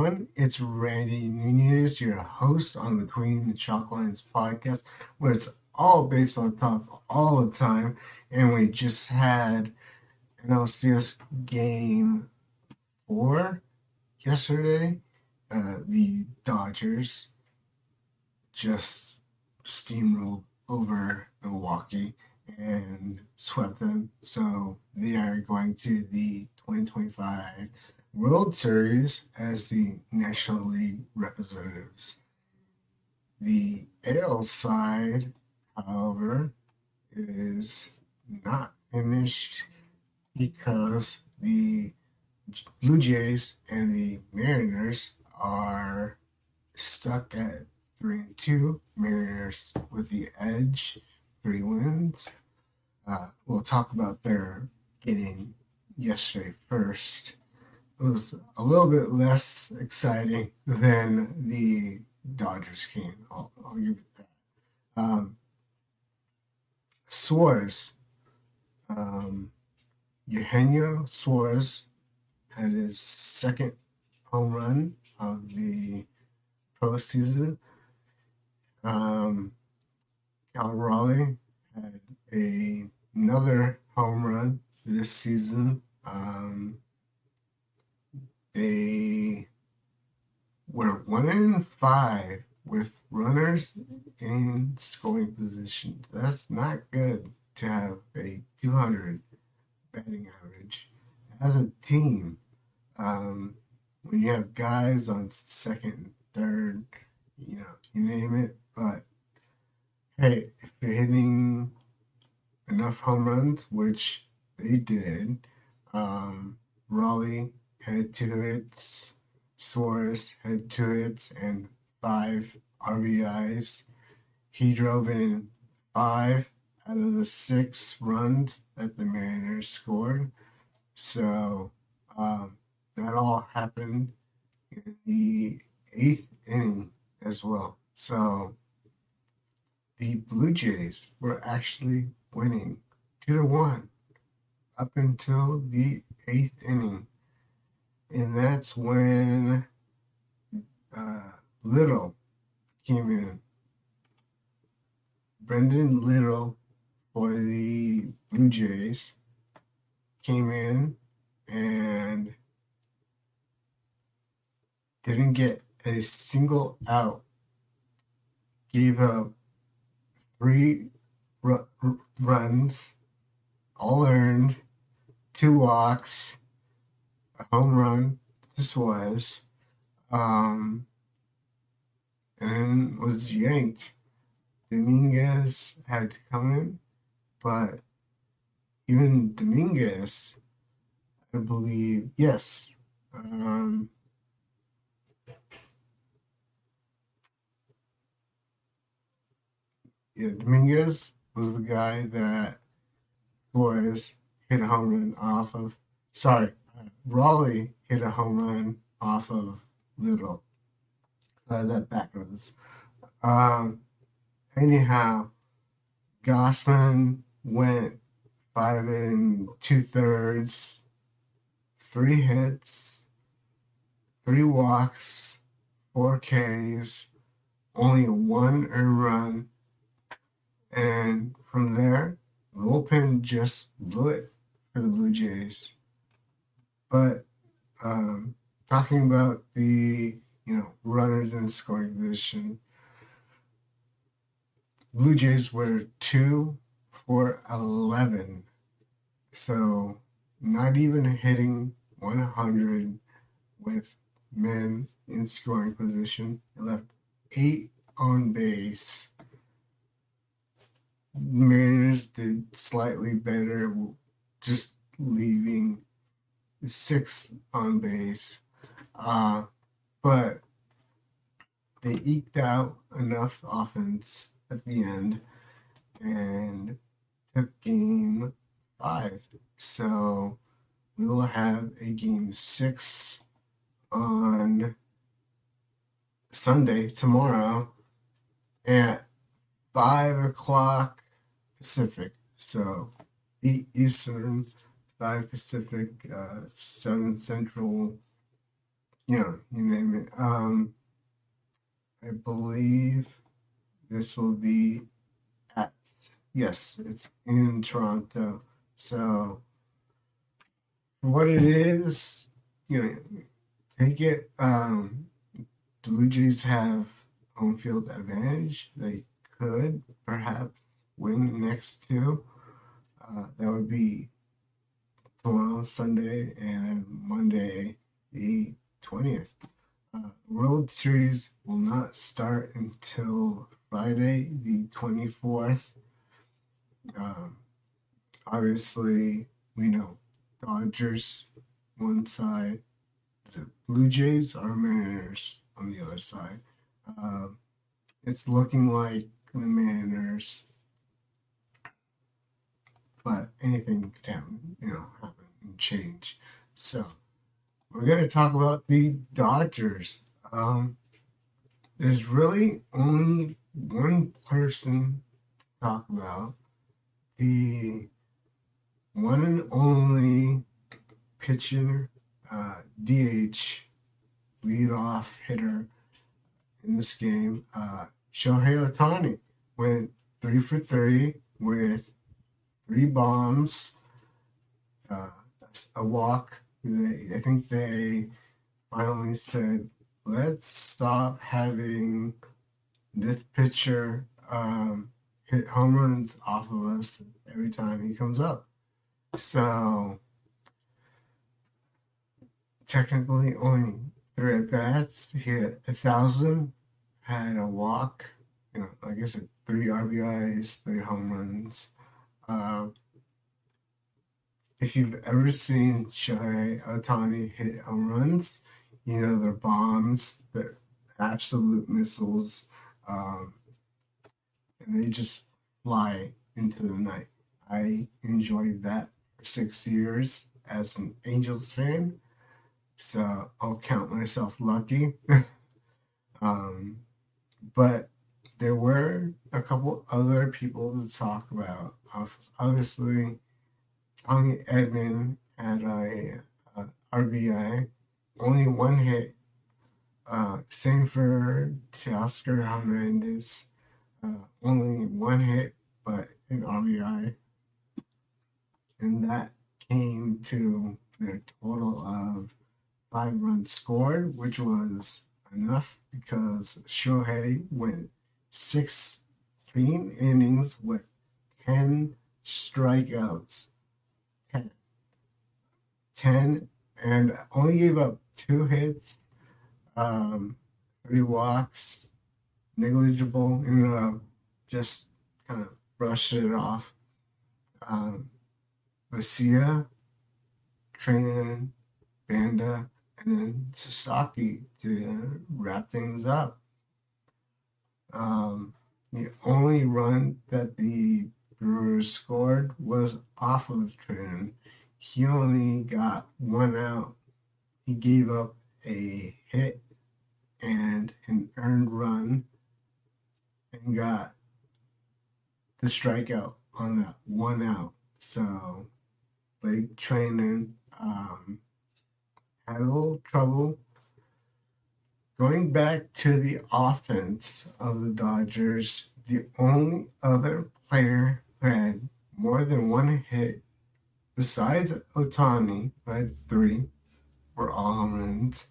everyone. It's Randy Nunez, your host on the Queen and Chalk Lines podcast, where it's all baseball talk all the time. And we just had an LCS game 4 yesterday. The Dodgers just steamrolled over Milwaukee and swept them. So they are going to the 2025 World Series as the National League representatives. The AL side, however, is not finished because the Blue Jays and the Mariners are stuck at 3-2. Mariners with the edge, 3 wins. We'll talk about their getting yesterday first. It was a little bit less exciting than the Dodgers game. I'll give it that. Suarez, Eugenio Suarez had his second home run of the postseason. Cal Raleigh had another home run this season. They were 1-5 with runners in scoring position. That's not good to have a 200 batting average as a team. When you have guys on second, third, you name it. But hey, if you're hitting enough home runs, which they did, Raleigh had 2 hits, Suarez had 2 hits and 5 RBIs. He drove in 5 out of the 6 runs that the Mariners scored. So that all happened in the 8th inning as well. So the Blue Jays were actually winning 2-1 up until the 8th inning. And that's when Little came in. Brendan Little for the Blue Jays came in and didn't get a single out. Gave up 3 runs, all earned, 2 walks, a home run to Suarez, and was yanked. Dominguez had to come in, but even Dominguez, I believe, yes. Dominguez was the guy that Suarez hit a home run off of. Sorry, Raleigh hit a home run off of Little. So that backwards. Anyhow, Gossman went 5 2/3, 3 hits, 3 walks, 4 Ks, only 1 earned run. And from there, the bullpen just blew it for the Blue Jays. But talking about the runners in scoring position, Blue Jays were 2 for 11, so not even hitting 100 with men in scoring position. They left 8 on base. Mariners did slightly better, just leaving 6 on base. But they eked out enough offense at the end and took game 5. So we will have a game 6 on Sunday, tomorrow, at 5 o'clock Pacific. So 8 Eastern, 5 Pacific, 7 Central, you name it. I believe this will be at, yes, it's in Toronto. So for what it is, you know, take it. The Blue Jays have home field advantage. They could perhaps win the next two. That would be tomorrow, Sunday, and Monday, the 20th. World Series will not start until Friday, the 24th. Um, Obviously, we know Dodgers one side, the Blue Jays or Mariners on the other side. Um, it's looking like the Mariners, but anything can happen and change. So we're gonna talk about the Dodgers. Um, there's really only one person to talk about. The one and only pitcher, DH, leadoff hitter in this game, Shohei Ohtani went 3 for 3 with 3 bombs, uh, a walk. I think they finally said, let's stop having this pitcher hit home runs off of us every time he comes up. So technically only 3 at bats. He hit 1,000, had a walk, like I said, 3 RBIs, 3 home runs. Uh, if you've ever seen Shohei Ohtani hit home runs, they're bombs, they're absolute missiles, um, and they just fly into the night. I enjoyed that for 6 years as an Angels fan, so I'll count myself lucky. um, but there were a couple other people to talk about. Obviously, Tommy Edman had a RBI, only one hit. Same for Teoscar Hernandez, only one hit, but an RBI. And that came to their total of 5 runs scored, which was enough because Shohei went 16 innings with 10 strikeouts. 10. 10 and only gave up 2 hits, um, 3 walks, negligible, just kind of brushed it off. Basia, Trainen, Banda, and then Sasaki to wrap things up. The only run that the Brewers scored was off of Trainen. He only got 1 out. He gave up a hit and an earned run and got the strikeout on that 1 out. So Blake Trainen had a little trouble. Going back to the offense of the Dodgers, the only other player who had more than one hit besides Ohtani, who had 3, were all home runs,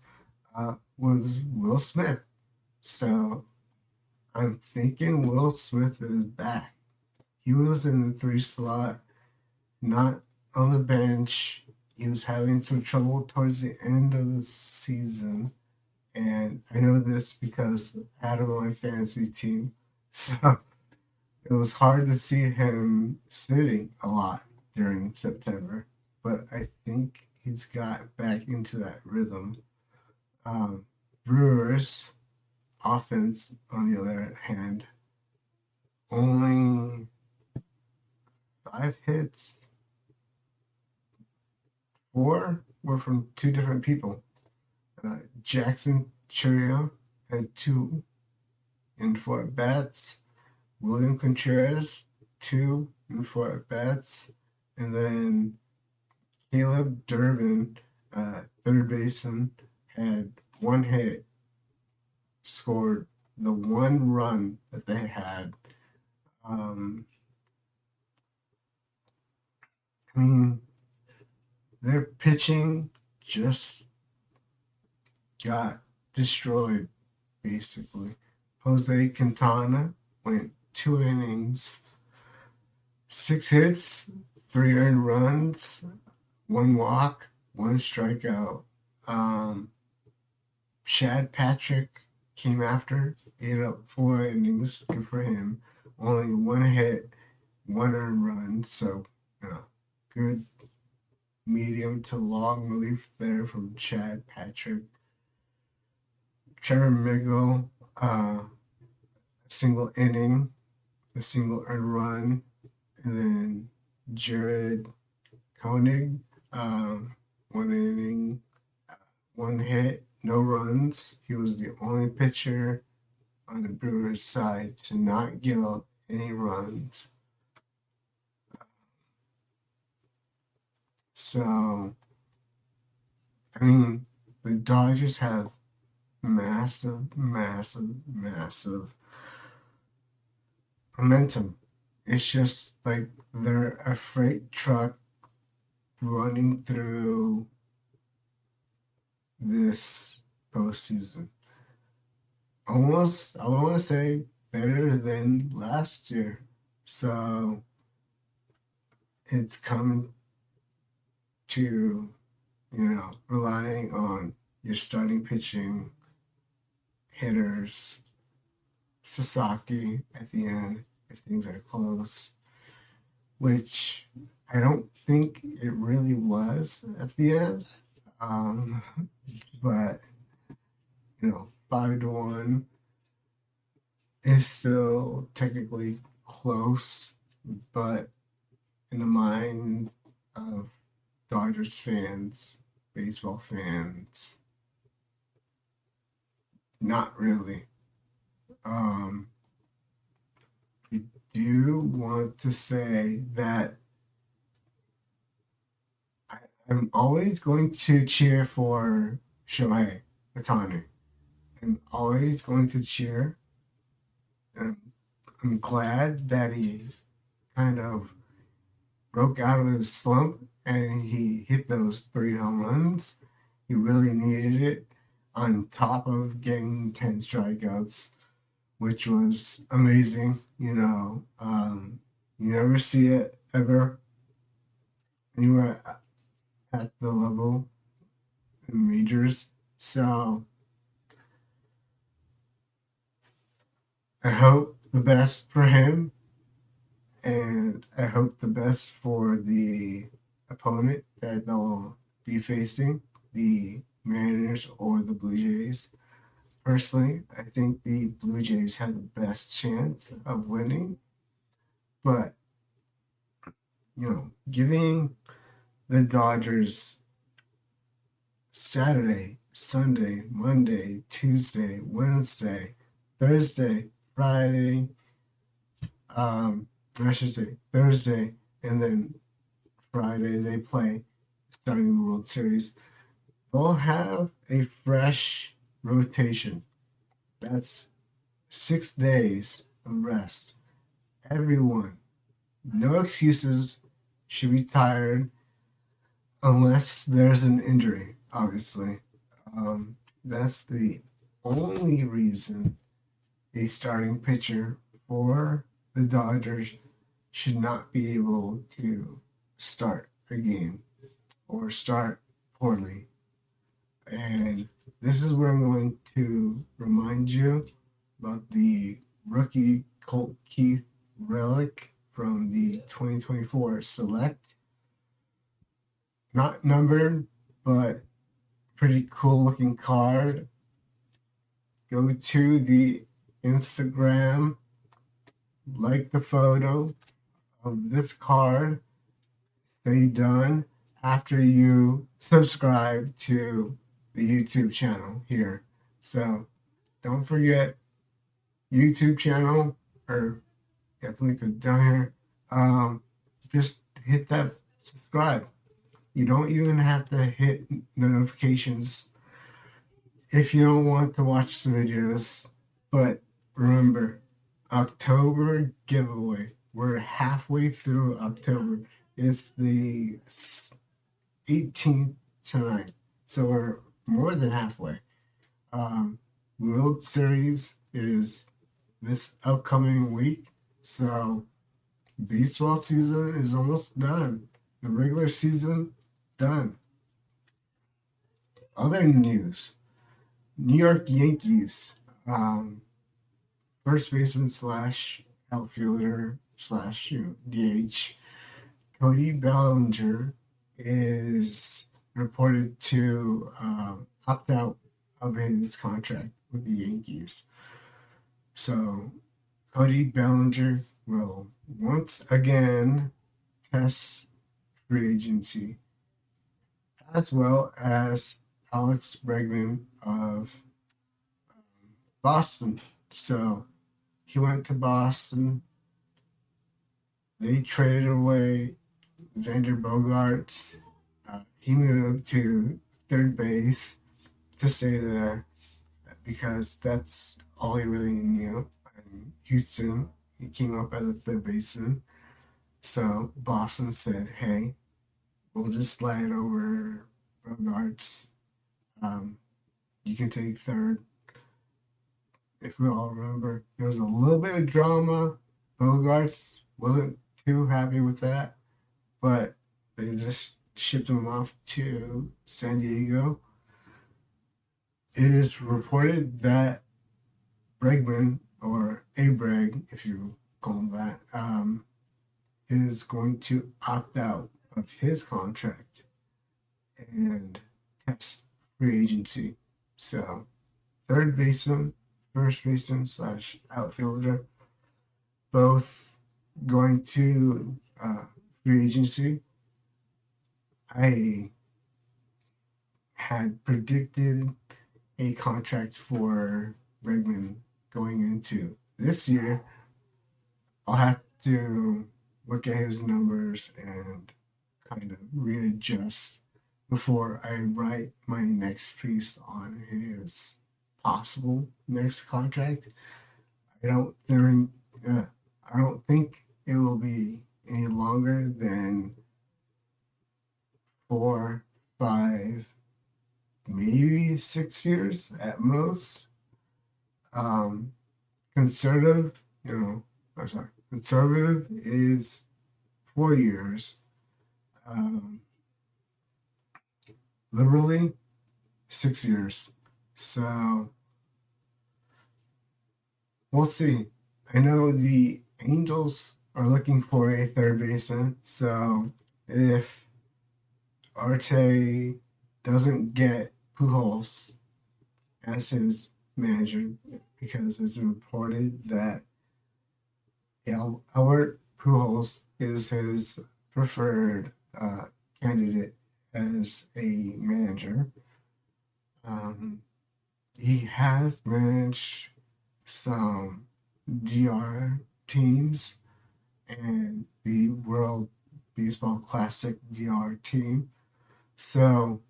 was Will Smith. So I'm thinking Will Smith is back. He was in the 3 slot, not on the bench. He was having some trouble towards the end of the season. And I know this because I had him on my fantasy team. So it was hard to see him sitting a lot during September. But I think he's got back into that rhythm. Brewers offense, on the other hand, only 5 hits. 4 were from 2 different people. Jackson Churio had 2 and 4 at-bats. William Contreras, 2 and 4 at-bats. And then Caleb Durbin, third baseman, had one hit, scored the one run that they had. Um, I mean, their pitching just got destroyed, basically. Jose Quintana went 2 innings, 6 hits, 3 earned runs, 1 walk, 1 strikeout. Um, Shad Patrick came after, ate up 4 innings. Good for him. Only 1 hit, 1 earned run. So, good medium to long relief there from Chad Patrick. Trevor Miguel, a single inning, a single earned run, and then Jared Koenig, 1 inning, 1 hit, no runs. He was the only pitcher on the Brewers side to not give up any runs. So, I mean, the Dodgers have massive, massive, massive momentum. It's just like they're a freight truck running through this postseason. Almost, I want to say better than last year. So it's coming to, relying on your starting pitching, hitters, Sasaki at the end if things are close, which I don't think it really was at the end. Um, but 5-1 is still technically close, but in the mind of Dodgers fans, baseball fans, not really. I do want to say that I'm always going to cheer for Shohei Ohtani. I'm always going to cheer. And I'm glad that he kind of broke out of his slump and he hit those 3 home runs. He really needed it on top of getting 10 strikeouts, which was amazing. You never see it ever anywhere at the level in majors. So I hope the best for him, and I hope the best for the opponent that they'll be facing, the Mariners or the Blue Jays. Personally, I think the Blue Jays have the best chance of winning, but giving the Dodgers Saturday, Sunday, Monday, Tuesday, Wednesday, Thursday, Friday, I should say Thursday, and then Friday they play starting the World Series. They'll have a fresh rotation. That's 6 days of rest. Everyone, no excuses, should be tired unless there's an injury, obviously. That's the only reason a starting pitcher for the Dodgers should not be able to start a game or start poorly. And this is where I'm going to remind you about the rookie Colt Keith relic from the 2024 Select. Not numbered, but pretty cool looking card. Go to the Instagram, like the photo of this card, stay done after you subscribe to the YouTube channel here. So don't forget YouTube channel, or definitely go down here. Just hit that subscribe. You don't even have to hit notifications if you don't want to watch the videos, but remember, October giveaway. We're halfway through October. It's the 18th tonight, so we're more than halfway. Um, World Series is this upcoming week, so baseball season is almost done. The regular season done. Other news: New York Yankees, um, first baseman slash outfielder slash DH Cody Bellinger is reported to opt out of his contract with the Yankees. So Cody Bellinger will once again test free agency, as well as Alex Bregman of Boston. So he went to Boston. They traded away Xander Bogaerts. He moved to third base to stay there because that's all he really knew. In Houston, he came up as a third baseman. So Boston said, hey, we'll just slide over Bogaerts. Um, you can take third. If we all remember, there was a little bit of drama. Bogaerts wasn't too happy with that, but they just shipped him off to San Diego. It is reported that Bregman, or Abreg, if you call him that, is going to opt out of his contract and test free agency. So, third baseman, first baseman slash outfielder, both going to free agency. I had predicted a contract for Bregman going into this year. I'll have to look at his numbers and kind of readjust before I write my next piece on his possible next contract. I don't think I don't think it will be any longer than 4, 5, maybe 6 years at most. Um, conservative, I'm sorry, conservative is 4 years. Um, liberally, 6 years. So we'll see. I know the Angels are looking for a third baseman. So if Arte doesn't get Pujols as his manager, because it's reported that Albert Pujols is his preferred candidate as a manager. He has managed some DR teams and the World Baseball Classic DR team. So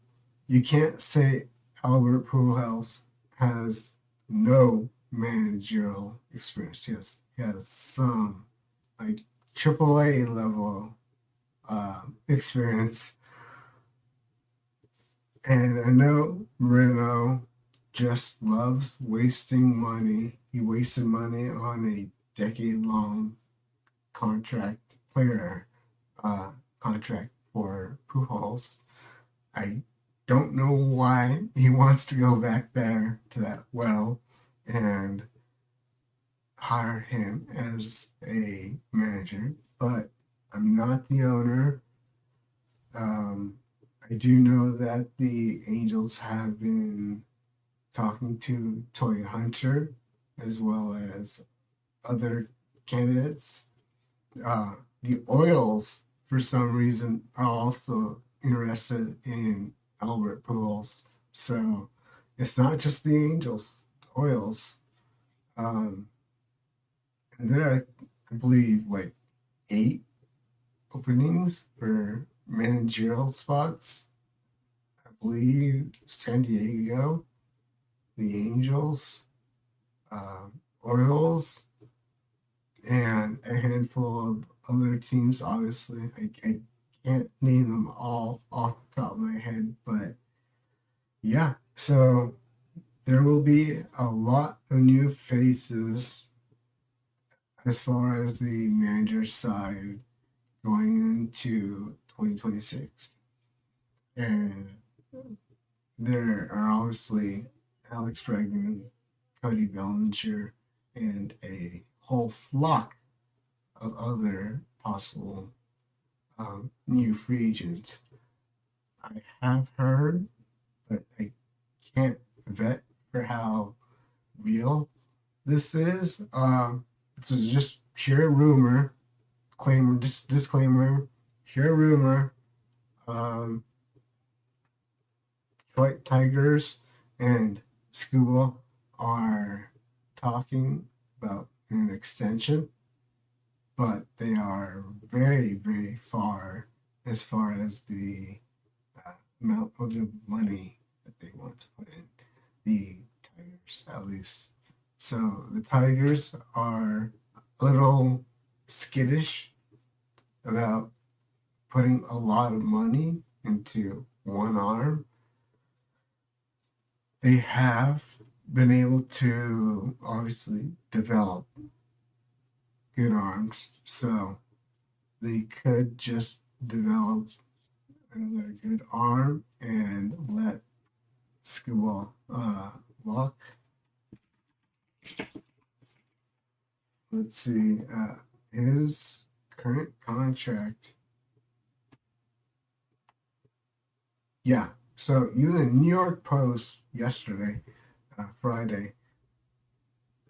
you can't say Albert Pujols has no managerial experience. Yes, he has some like AAA level experience. And I know Moreno just loves wasting money. He wasted money on a decade-long player contract for Pujols. I don't know why he wants to go back there to that well and hire him as a manager, but I'm not the owner. I do know that the Angels have been talking to Toy Hunter as well as other candidates. The Orioles, for some reason, are also interested in Albert Pujols. So it's not just the Angels, the Orioles. And there are, I believe, like 8 openings for managerial spots. I believe San Diego the Angels, uh, Orioles, and a handful of other teams. Obviously, I can't name them all off the top of my head, but yeah. So there will be a lot of new faces as far as the manager side going into 2026. And there are obviously Alex Bregman, Cody Bellinger, and a whole flock of other possible new free agents. I have heard, but I can't vet for how real this is. This is just pure rumor. Disclaimer, disclaimer, pure rumor. Um, Detroit Tigers and Scuba are talking about an extension, but they are very, very as far as the amount of the money that they want to put in. The Tigers, at least. So the Tigers are a little skittish about putting a lot of money into one arm. They have been able to obviously develop good arms, so they could just develop another good arm and let Scuba walk. Let's see, his current contract. Yeah, so even the New York Post yesterday, Friday,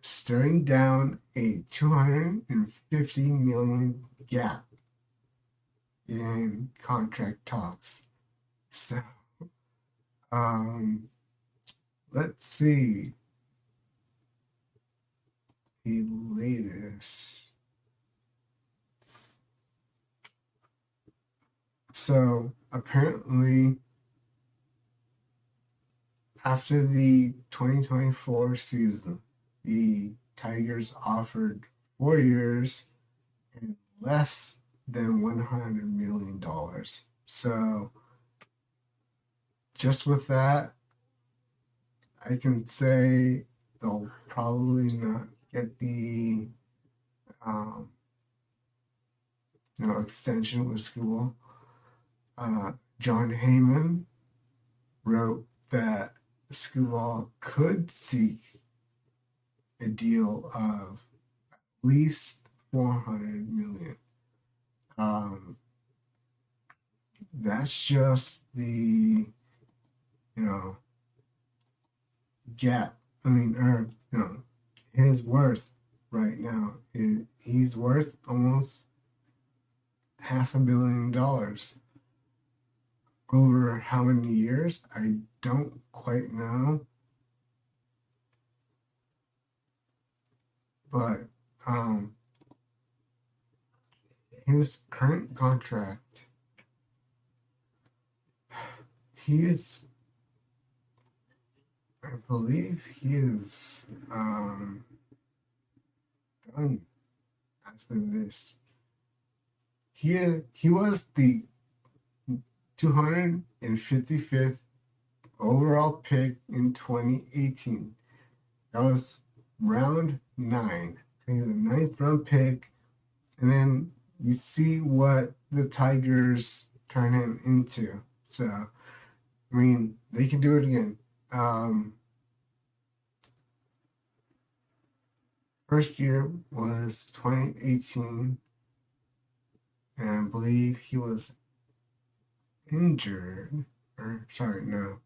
staring down a 250 million gap in contract talks. So, um, let's see the latest. So apparently, after the 2024 season, the Tigers offered 4 years and less than $100 million. So just with that, I can say they'll probably not get the um, extension with school. John Heyman wrote that Skubal could seek a deal of at least 400 million. That's just the you know gap. I mean, or his worth right now. He's worth almost $500 million. Over how many years? I don't quite know. But his current contract, he is, I believe he is done after this. He was the 255th overall pick in 2018. That was round 9. He was a ninth round pick, and then you see what the Tigers turn him into. So, I mean, they can do it again. First year was 2018, and I believe he was injured. Or, sorry, no.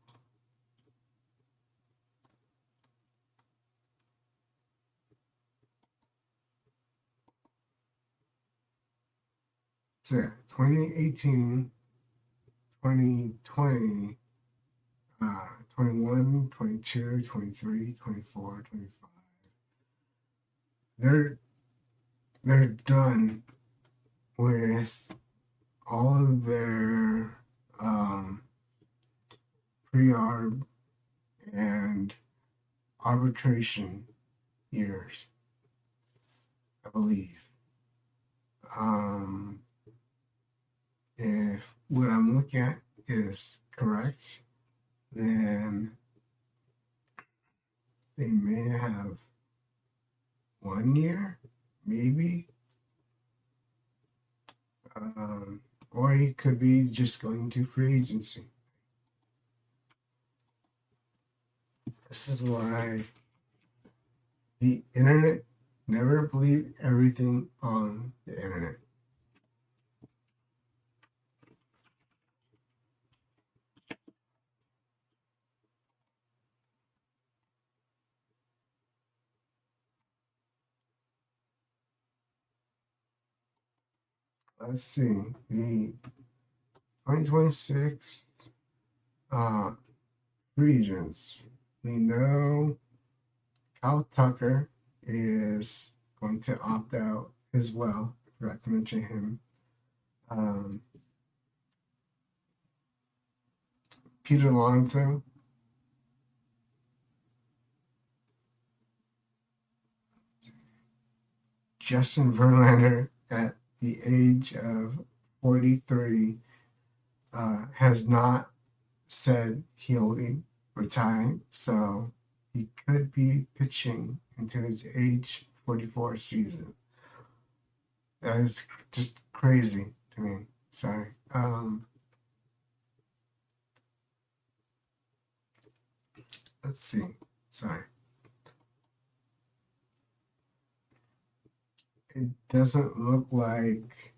So, yeah, 2018, 2020, 21, 22, 23, 24, 25. They're done with all of their pre-arb and arbitration years, I believe. Um, if what I'm looking at is correct, then they may have 1 year, maybe. Or he could be just going to free agency. This is why the internet, never believe everything on the internet. Let's see. The 2026 uh, regions. We know Kyle Tucker is going to opt out as well. I forgot to mention him. Um, Peter Alonso, Justin Verlander at the age of 43 has not said he'll be retiring, so he could be pitching into his age 44 season. That is just crazy to me. Sorry. Let's see. Sorry. It doesn't look like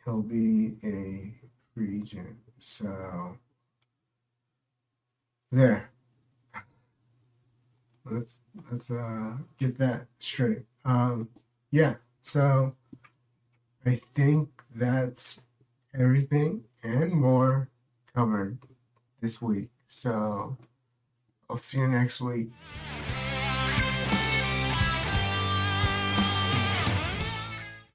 he'll be a free agent. So there. Let's get that straight. Yeah. So I think that's everything and more covered this week. So I'll see you next week.